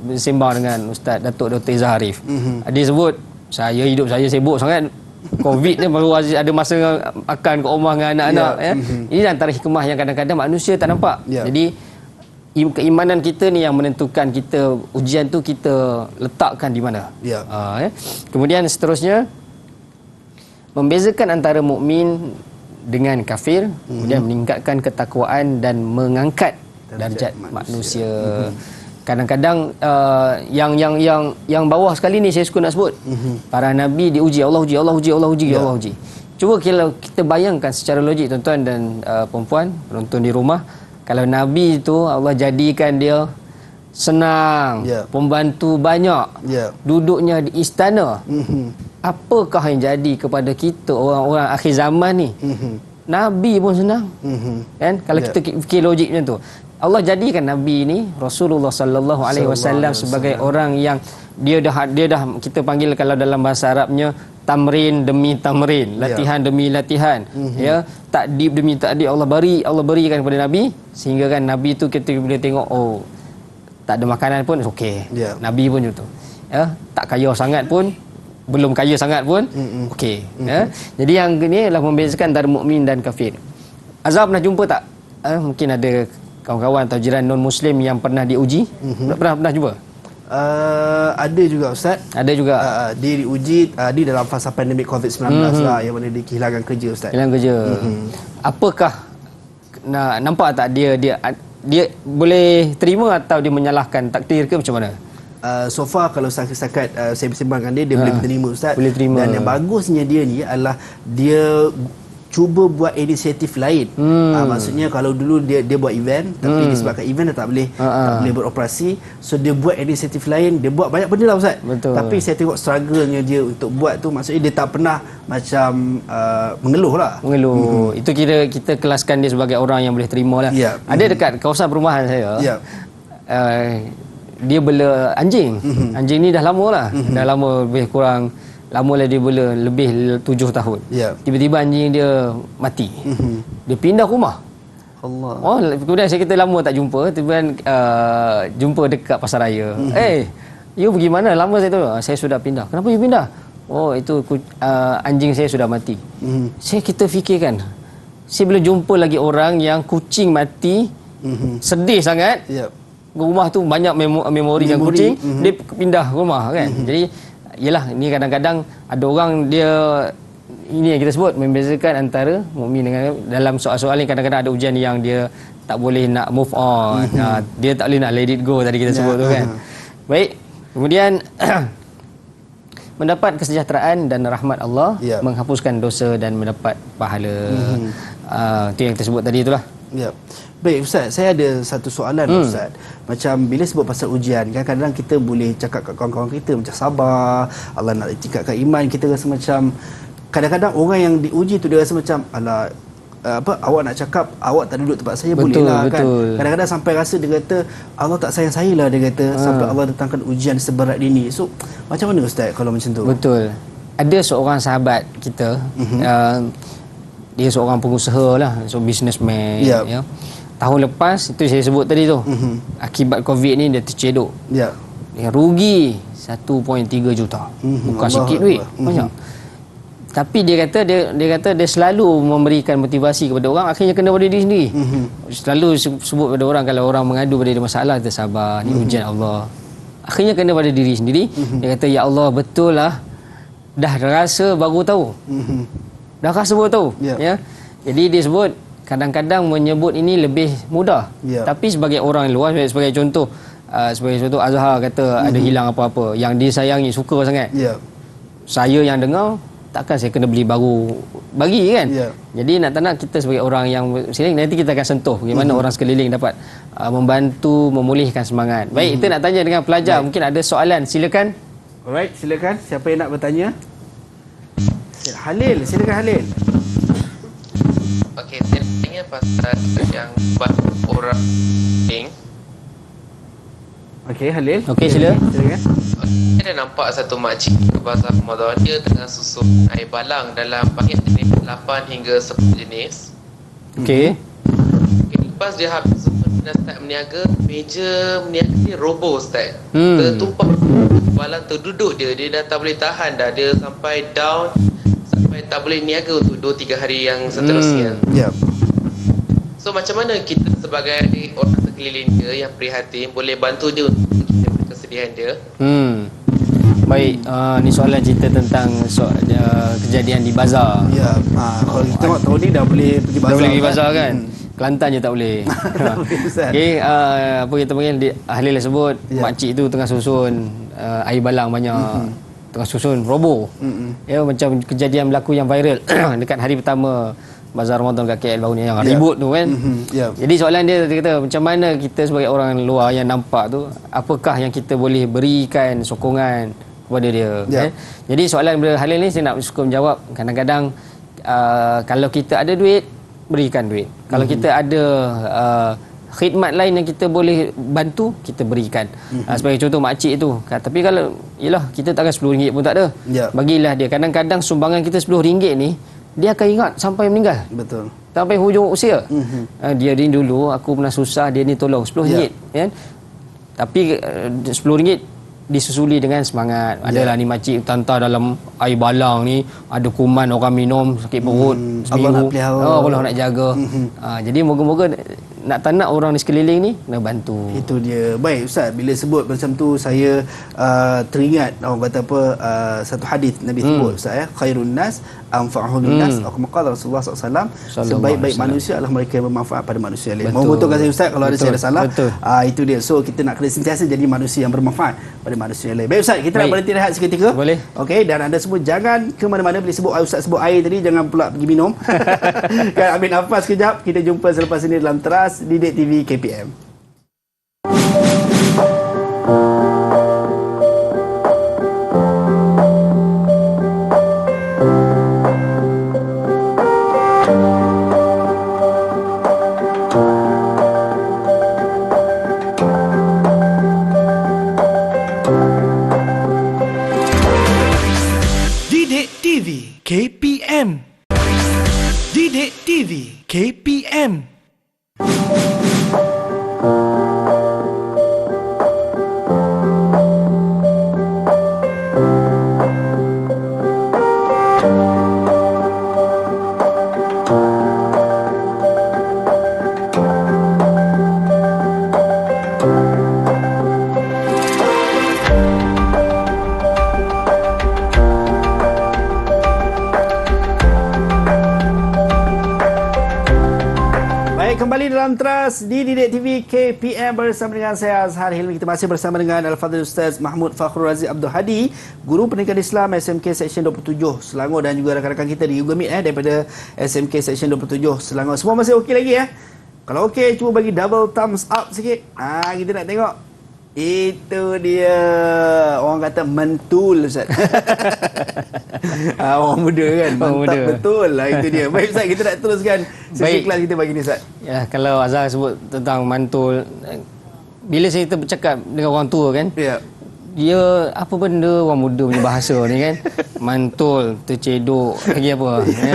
bersembang dengan Ustaz Datuk Dr. Izzah Arif. Dia sebut, hidup saya sibuk sangat. COVID ni baru ada masa makan kat rumah dengan anak-anak. Ini antara hikmah yang kadang-kadang manusia tak nampak. Jadi keimanan kita ni yang menentukan kita, ujian tu kita letakkan di mana. Kemudian seterusnya, membezakan antara mukmin dengan kafir, kemudian meningkatkan ketakwaan dan mengangkat darjat manusia. Kadang-kadang yang bawah sekali ni saya suka nak sebut. Para nabi diuji, Allah uji. Cuba kalau kita bayangkan secara logik, tuan-tuan dan perempuan penonton di rumah, kalau nabi itu Allah jadikan dia senang, pembantu banyak, duduknya di istana, apakah yang jadi kepada kita orang-orang akhir zaman ni? Nabi pun senang. Kan? Kalau kita fikir logik macam tu, Allah jadikan Nabi ni, Rasulullah sallallahu alaihi wasallam, sebagai orang yang dia dah kita panggil kalau dalam bahasa Arabnya tamrin demi tamrin, latihan demi latihan. Takdib demi takdib Allah berikan kepada Nabi, sehingga kan Nabi tu kita boleh tengok, tak ada makanan pun okey. Nabi pun macam tu. Tak kaya sangat pun, belum kaya sangat pun okey. Jadi yang ni adalah membezakan antara mukmin dan kafir. Azhar pernah jumpa tak? Mungkin ada kawan-kawan atau jiran non-Muslim yang pernah diuji? Pernah jumpa? Ada juga Ustaz. Ada juga. Dia diuji di dalam fasa pandemik COVID-19 lah, yang mana dia kehilangan kerja Ustaz. Kehilangan kerja. Apakah nampak tak dia boleh terima atau dia menyalahkan takdir ke macam mana? So far kalau setakat saya bersembang dengan dia boleh terima Ustaz. Boleh terima. Dan yang bagusnya dia ni adalah dia cuba buat inisiatif lain. Maksudnya kalau dulu dia buat event, tapi disebabkan event dia tak boleh beroperasi, so dia buat inisiatif lain, dia buat banyak benda lah Ustaz. Betul. Tapi saya tengok struggle-nya dia untuk buat tu, maksudnya dia tak pernah macam mengeluh lah. Itu kita kelaskan dia sebagai orang yang boleh terima lah. Ada dekat kawasan perumahan saya, dia bela anjing. Anjing ni dah lama lah. Dah lama, lebih kurang lama lah, dia bela lebih 7 tahun. Tiba-tiba anjing dia mati. Dia pindah rumah. Allah. Kemudian saya kata lama tak jumpa, kemudian jumpa dekat pasar raya. You pergi mana? Lama saya tahu. Saya sudah pindah. Kenapa you pindah? Itu anjing saya sudah mati. Kita fikirkan, saya belum jumpa lagi orang yang kucing mati, sedih sangat. Rumah tu banyak memori yang kucing, dia pindah rumah kan. Jadi yalah, ini kadang-kadang ada orang dia, ini yang kita sebut membezakan antara mukmin dengan, dalam soal-soal ni kadang-kadang ada ujian yang dia tak boleh nak move on. Dia tak boleh nak let it go tadi kita sebut tu kan. Baik, kemudian mendapat kesejahteraan dan rahmat Allah, menghapuskan dosa dan mendapat pahala. Itu yang kita sebut tadi itulah. Baik Ustaz, saya ada satu soalan Ustaz. Macam bila sebut pasal ujian, kadang-kadang kita boleh cakap kat kawan-kawan kita macam sabar, Allah nak tingkatkan iman, kita rasa macam kadang-kadang orang yang diuji tu dia rasa macam alah, awak nak cakap awak tak duduk tempat saya, boleh lah kan. Kadang-kadang sampai rasa dia kata Allah tak sayang saya lah, dia kata sampai Allah datangkan ujian seberat ini. So macam mana Ustaz kalau macam tu? Betul. Ada seorang sahabat kita, dia seorang pengusaha lah, so businessman. Ya. Tahun lepas itu saya sebut tadi tu, akibat COVID ni dia tercedok. Dia rugi 1.3 juta. Bukan sikit duit, banyak. Tapi dia kata dia selalu memberikan motivasi kepada orang, akhirnya kena pada diri sendiri. Selalu sebut pada orang, kalau orang mengadu pada dia masalah, kita sabar, ni ujian Allah. Akhirnya kena pada diri sendiri. Dia kata, ya Allah, betul lah, dah rasa baru tahu. Dah rasa baru tahu. Ya. Jadi dia sebut kadang-kadang menyebut ini lebih mudah. Tapi sebagai orang luar, sebagai contoh Azhar kata ada hilang apa-apa yang dia sayangi, suka sangat. Saya yang dengar, takkan saya kena beli baru bagi kan. Jadi nak tak nak kita sebagai orang yang sini, nanti kita akan sentuh bagaimana orang sekeliling dapat membantu memulihkan semangat. Baik, kita nak tanya dengan pelajar. Mungkin ada soalan, silakan. Alright, silakan. Siapa yang nak bertanya? Halil, silakan Halil. Okey, saya nak tanya pasal yang banyak orang ting. Okey, Halil. Okey, silakan. Saya dah nampak satu makcik ke bazar Ramadan, dia tengah susun air balang dalam banyak jenis, 8 hingga 10 jenis. Okey. Lepas dia habis susun, dia start meniaga, meja meniaga dia roboh Ustaz. Tertumpah balang, terduduk dia dah tak boleh tahan dah, dia sampai down, sampai tak boleh niaga untuk 2-3 hari yang seterusnya. So macam mana kita sebagai orang sekeliling dia yang prihatin boleh bantu dia untuk kesedihan dia? Baik, ni soalan cerita tentang kejadian di bazar. Kalau kita tengok tahun ni dah boleh pergi bazar. Dah boleh pergi bazar kan? Kelantan je tak boleh. Okey, apa kita panggil, Halil sebut makcik tu tengah susun air balang banyak. Tengah susun roboh. Ya, macam kejadian berlaku yang viral dekat hari pertama bazar Ramadan kat KL baru ni yang ribut tu kan. Jadi soalan dia kata macam mana kita sebagai orang luar yang nampak tu, apakah yang kita boleh berikan sokongan kepada dia. Jadi soalan daripada Halil ni saya nak suka menjawab. Kadang-kadang kalau kita ada duit, berikan duit. Kalau kita ada khidmat lain yang kita boleh bantu, kita berikan. Sebagai contoh makcik tu. Tapi kalau yalah, kita takkan RM10 pun tak ada. Bagilah dia. Kadang-kadang sumbangan kita RM10 ni dia akan ingat sampai meninggal. Betul. Sampai hujung usia. Dia ni dulu aku pernah susah, dia ni tolong RM10 kan. Tapi RM10 disusuli dengan semangat. Adalah ni makcik tanta dalam air balang ni, ada kuman orang minum sakit perut seminggu. Allah nak jaga. Jadi moga-moga nak tak nak orang di sekeliling ni kena bantu. Itu dia. Baik Ustaz, bila sebut macam tu saya teringat orang kata apa, satu hadis Nabi sebut Ustaz, khairun nas anfa'uhum linnas, atau qala Rasulullah SAW, sebaik-baik manusia adalah mereka yang bermanfaat pada manusia lain. Mohon betulkan saya Ustaz kalau ada saya ada salah. Itu dia. So kita nak kena sentiasa jadi manusia yang bermanfaat pada manusia lain. Baik Ustaz, kita nak berhenti rehat seketika. Boleh. Okey, dan anda semua jangan ke mana-mana. Bila sebut Ustaz sebut air tadi, jangan pula pergi minum. Kan, ambil nafas kejap. Kita jumpa selepas ini dalam Teras Didik TV KPM. Didik TV KPM. Didik TV KPM. Salam Teras di Didik TV KPM bersama dengan saya Azhar Hilmi. Kita masih bersama dengan Al-Fadhil Ustaz Mahmud Fakhrul Razi Abdul Hadi, Guru Pendidikan Islam SMK Seksyen 27 Selangor, dan juga rakan-rakan kita di Google Meet daripada SMK Seksyen 27 Selangor. Semua masih okey lagi ya? Kalau okey, cuba bagi double thumbs up sikit. Kita nak tengok. Itu dia. Orang kata mentul, Ustaz. Orang muda kan. Mantap betul lah, itu dia. Baik Ustaz, kita nak teruskan sesi kelas kita pagi ni Ustaz. Ya, kalau Azhar sebut tentang mantul, bila saya bercakap dengan orang tua kan, dia apa benda orang muda punya bahasa ni kan, mantul, tercedok, lagi apa ya.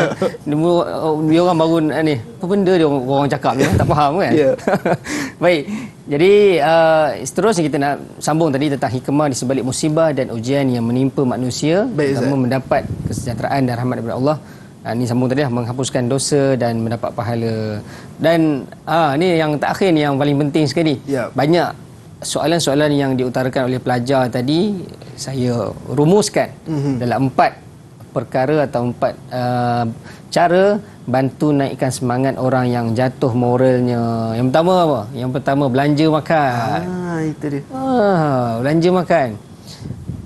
Dia orang baru ni, apa benda dia orang cakap ni, tak faham kan. Baik, jadi seterusnya kita nak sambung tadi tentang hikmah di sebalik musibah dan ujian yang menimpa manusia, pertama mendapat kesejahteraan dan rahmat daripada Allah. Ini sambung tadi lah, menghapuskan dosa dan mendapat pahala. Dan ni yang terakhir ni yang paling penting sekali. Banyak soalan-soalan yang diutarakan oleh pelajar tadi saya rumuskan dalam 4 perkara atau 4 cara bantu naikkan semangat orang yang jatuh moralnya. Yang pertama apa? Yang pertama belanja makan. Itu dia. Belanja makan.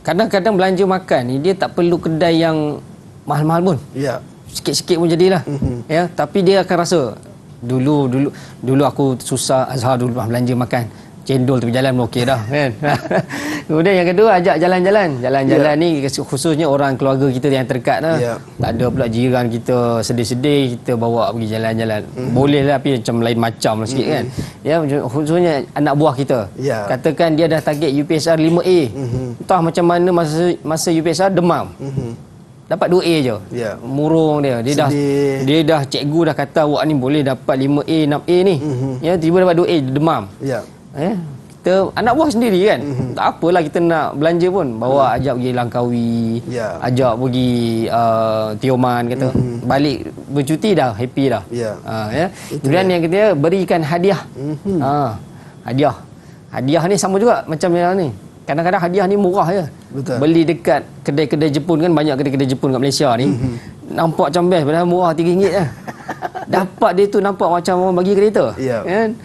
Kadang-kadang belanja makan ni dia tak perlu kedai yang mahal-mahal pun. Sikit-sikit pun jadilah. Ya, tapi dia akan rasa dulu aku susah, Azhar dulu belanja makan. Cendol tepi jalan pun okey dah kan. Kemudian yang kedua, ajak jalan-jalan. Jalan-jalan ni khususnya orang keluarga kita yang terdekat lah. Tak ada pula jiran kita sedih-sedih kita bawa pergi jalan-jalan. Boleh lah, tapi macam lain macam lah sikit kan. Ya, khususnya anak buah kita. Katakan dia dah target UPSR 5A. Entah macam mana masa UPSR demam. Dapat 2A je. Murung dia. Dia dah cikgu dah kata awak ni boleh dapat 5A, 6A ni. Ya, tiba dapat 2A demam. Kita anak buah sendiri kan. Tak apalah kita nak belanja pun, bawa ajak pergi Langkawi, ajak pergi Tioman kata. Balik bercuti dah happy dah. Ya. Kemudian yang ketiga, berikan hadiah. Hadiah ni sama juga macam yang ni. Kadang-kadang hadiah ni murah je. Beli dekat kedai-kedai Jepun kan, banyak kedai-kedai Jepun kat Malaysia ni. Nampak macam best, padahal murah RM3 je. Dapat dia tu nampak macam orang bagi kereta. Kan?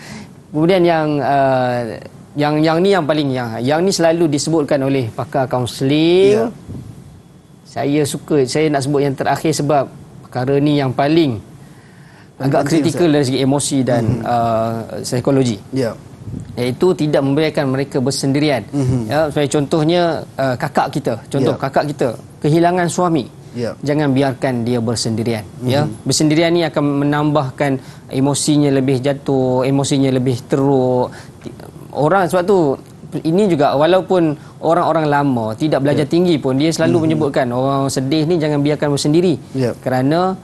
Kemudian yang ni yang paling yang ni selalu disebutkan oleh pakar kaunseling. Saya nak sebut yang terakhir sebab perkara ni yang paling agak kritikal dari segi emosi dan psikologi. Iaitu tidak membiarkan mereka bersendirian. Sebagai contohnya kakak kita kehilangan suami. Jangan biarkan dia bersendirian. Bersendirian ni akan menambahkan emosinya lebih jatuh, emosinya lebih teruk. Orang sebab tu ini juga, walaupun orang-orang lama tidak belajar tinggi pun dia selalu menyebutkan orang sedih ni jangan biarkan bersendiri. Kerana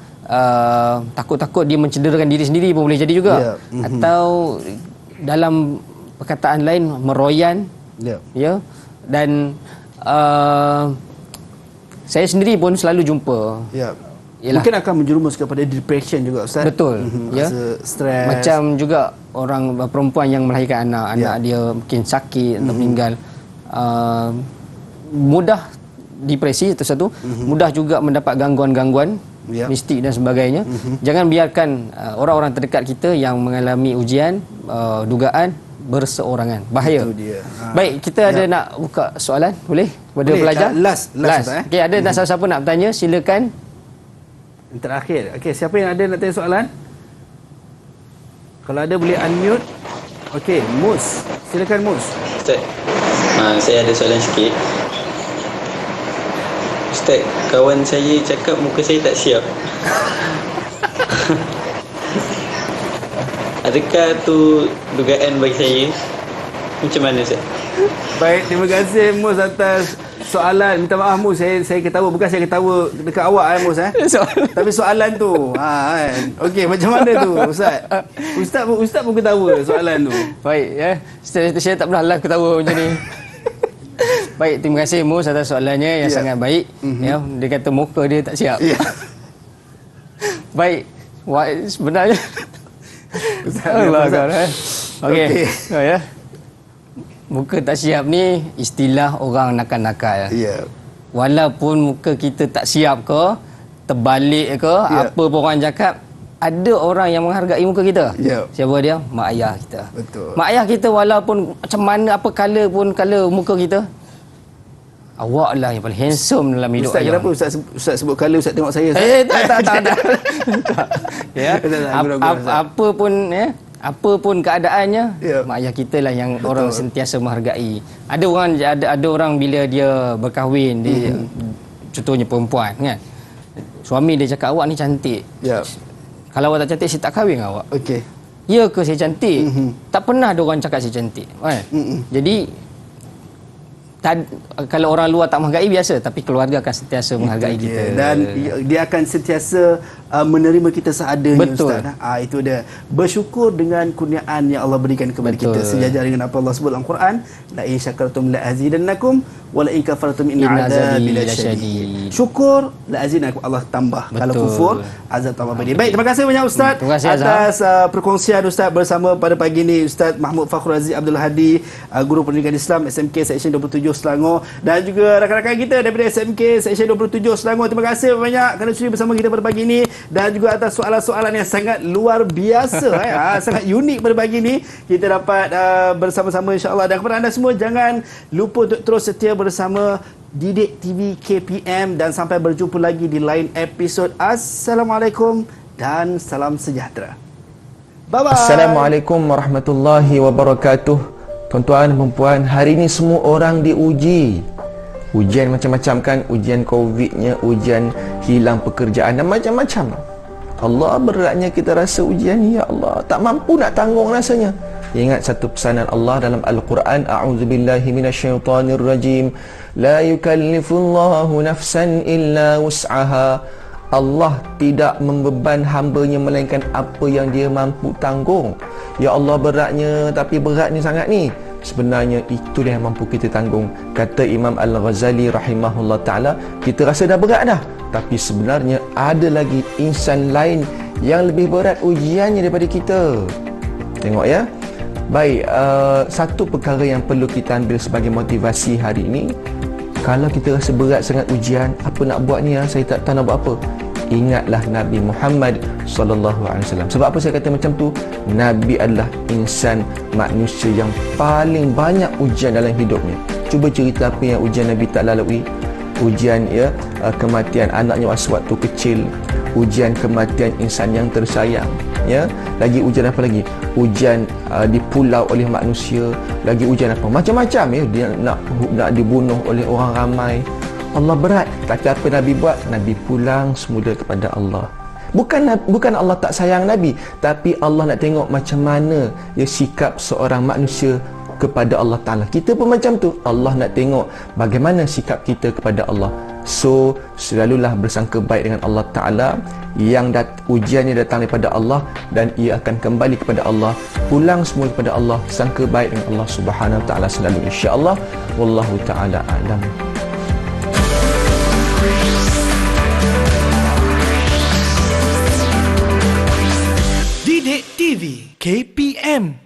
takut-takut dia mencederakan diri sendiri pun boleh jadi juga. Atau dalam perkataan lain meroyan. Dan saya sendiri pun selalu jumpa. Mungkin akan menjerumus kepada depression juga Ustaz. Betul. Rasa stres. Macam juga orang perempuan yang melahirkan anak dia mungkin sakit atau meninggal, mudah depresi itu satu, mudah juga mendapat gangguan-gangguan mistik dan sebagainya. Jangan biarkan orang-orang terdekat kita yang mengalami ujian, dugaan berseorangan. Bahaya. Baik, kita ada nak buka soalan, boleh? Kepada pelajar. Last. Okey, ada nak siapa nak bertanya, silakan. Yang terakhir. Okey, siapa yang ada nak tanya soalan? Kalau ada boleh unmute. Okey, Mus. Silakan Mus. Ustaz, saya ada soalan sikit. Ustaz, kawan saya cakap muka saya tak siap. Adakah tu dugaan bagi saya? Macam mana Ustaz? Baik, terima kasih Mus atas soalan. Minta maaf Mus, saya ketawa, bukan saya ketawa dekat awak Mus tapi soalan tu. Kan. Okey, macam mana tu Ustaz? Ustaz pun ketawa soalan tu. Baik ya. Saya tak pernah ketawa macam ni. Baik, terima kasih Mus atas soalannya yang sangat baik. Dia kata muka dia tak siap. Baik. Sebenarnya Allah kan. Okey. Ya. Muka tak siap ni istilah orang nakal-nakal. Walaupun muka kita tak siap ke, terbalik ke, apa pun orang cakap, ada orang yang menghargai muka kita. Ya. Siapa dia? Mak ayah kita. Betul. Mak ayah kita walaupun macam mana apa color pun color muka kita, awak lah yang paling handsome dalam hidup Ustaz, ayah. kenapa Ustaz sebut color, Ustaz tengok saya? Tak. Ya. Apa pun ya, apa pun keadaannya, mak ayah kita lah yang orang sentiasa menghargai. Ada orang bila dia berkahwin, dia contohnya perempuan kan. Suami dia cakap awak ni cantik. Ya. Kalau awak tak cantik, saya tak kahwin dengan awak. Okey. Ya ke saya cantik? Tak pernah ada orang cakap saya cantik. Kan? Jadi kalau orang luar tak menghargai biasa, tapi keluarga akan sentiasa menghargai kita. Dan dia akan sentiasa menerima kita seadanya. Betul. Ustaz. Itu dia. Bersyukur dengan kurniaan yang Allah berikan kepada kita. Sejajar dengan apa Allah sebut dalam Quran, la in syakartum la azidannakum wa la in kafartum inna adzabi lasyadid. Syukur la azidannakum, Allah tambah. Betul. Kalau kufur, azab tambah pedih. Baik, terima kasih banyak Ustaz atas perkongsian Ustaz bersama pada pagi ini. Ustaz Mahmud Fakhrul Aziz Abdul Hadi, Guru Pendidikan Islam SMK Seksyen 27 Selangor, dan juga rakan-rakan kita daripada SMK Seksyen 27 Selangor. Terima kasih banyak kerana sudi bersama kita pada pagi ini, dan juga atas soalan-soalan yang sangat luar biasa sangat unik pada pagi ini kita dapat bersama-sama insya-Allah. Dan kepada anda semua, jangan lupa untuk terus setia bersama Didik TV KPM, dan sampai berjumpa lagi di lain episod. Assalamualaikum dan salam sejahtera. Bye-bye. Assalamualaikum warahmatullahi wabarakatuh. Tuan-tuan dan puan, hari ini semua orang diuji. Ujian macam-macam kan, ujian COVID-nya, ujian hilang pekerjaan dan macam-macam. Allah, beratnya kita rasa ujian ni, ya Allah, tak mampu nak tanggung rasanya. Ingat satu pesanan Allah dalam Al-Quran, a'udzubillahi minasyaitanirrajim, la yukallifullahu nafsan illa wus'aha. Allah tidak membeban hamba-Nya melainkan apa yang dia mampu tanggung. Ya Allah, beratnya, tapi berat ni sangat ni. Sebenarnya itulah yang mampu kita tanggung. Kata Imam Al-Ghazali rahimahullah ta'ala, kita rasa dah berat dah, tapi sebenarnya ada lagi insan lain yang lebih berat ujiannya daripada kita. Tengok ya. Baik, satu perkara yang perlu kita ambil sebagai motivasi hari ini, kalau kita rasa berat sangat ujian, apa nak buat ni, saya tak tahu nak buat apa, ingatlah Nabi Muhammad SAW. Sebab apa saya kata macam tu? Nabi adalah insan manusia yang paling banyak ujian dalam hidupnya. Cuba cerita apa yang ujian Nabi tak lalui. Ujian kematian anaknya waktu kecil, ujian kematian insan yang tersayang, ya. Lagi ujian apa lagi? Ujian dipulau oleh manusia, lagi ujian apa? Macam-macam, ya. Dia nak dibunuh oleh orang ramai. Allah berat, tapi apa Nabi buat? Nabi pulang semula kepada Allah. Bukan Allah tak sayang Nabi, tapi Allah nak tengok macam mana ya sikap seorang manusia kepada Allah Ta'ala. Kita pun macam tu, Allah nak tengok bagaimana sikap kita kepada Allah. So, selalulah bersangka baik dengan Allah Ta'ala. Yang ujiannya datang daripada Allah, dan ia akan kembali kepada Allah, pulang semua kepada Allah. Sangka baik dengan Allah Subhanahu Wa Ta'ala selalu, insya-Allah. Wallahu ta'ala a'lam. Didik TV KPM